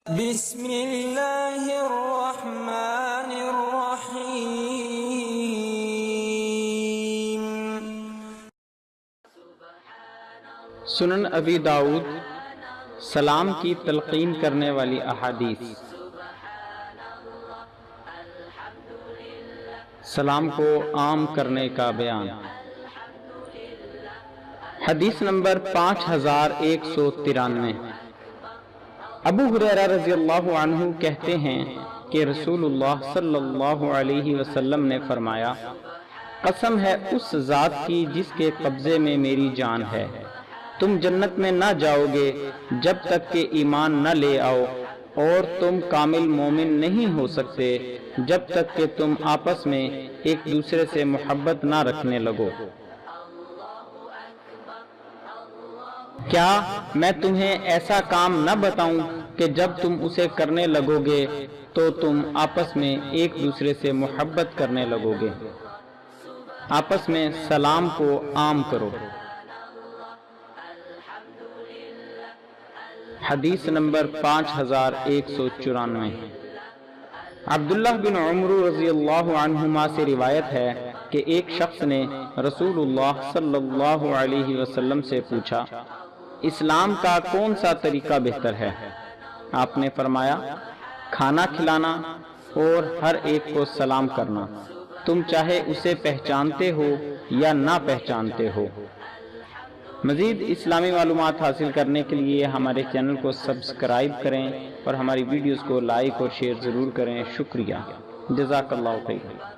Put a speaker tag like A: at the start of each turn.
A: بسم اللہ الرحمن الرحیم۔
B: سنن ابی داؤد سلام کی تلقین کرنے والی احادیث۔ سلام کو عام کرنے کا بیان۔ حدیث نمبر 5193۔ ابو ہریرہ رضی اللہ عنہ کہتے ہیں کہ رسول اللہ صلی اللہ علیہ وسلم نے فرمایا، قسم ہے اس ذات کی جس کے قبضے میں میری جان ہے، تم جنت میں نہ جاؤ گے جب تک کہ ایمان نہ لے آؤ، اور تم کامل مومن نہیں ہو سکتے جب تک کہ تم آپس میں ایک دوسرے سے محبت نہ رکھنے لگو۔ کیا میں تمہیں ایسا کام نہ بتاؤں کہ جب تم اسے کرنے لگو گے تو تم آپس میں ایک دوسرے سے محبت کرنے لگو گے؟ آپس میں سلام کو عام کرو۔ حدیث نمبر 5194۔ عبداللہ بن عمر رضی اللہ عنہما سے روایت ہے کہ ایک شخص نے رسول اللہ صلی اللہ علیہ وسلم سے پوچھا، اسلام کا کون سا طریقہ بہتر ہے؟ آپ نے فرمایا، کھانا کھلانا اور ہر ایک کو سلام کرنا، تم چاہے اسے پہچانتے ہو یا نہ پہچانتے ہو۔ مزید اسلامی معلومات حاصل کرنے کے لیے ہمارے چینل کو سبسکرائب کریں اور ہماری ویڈیوز کو لائک اور شیئر ضرور کریں۔ شکریہ، جزاک اللہ خیر۔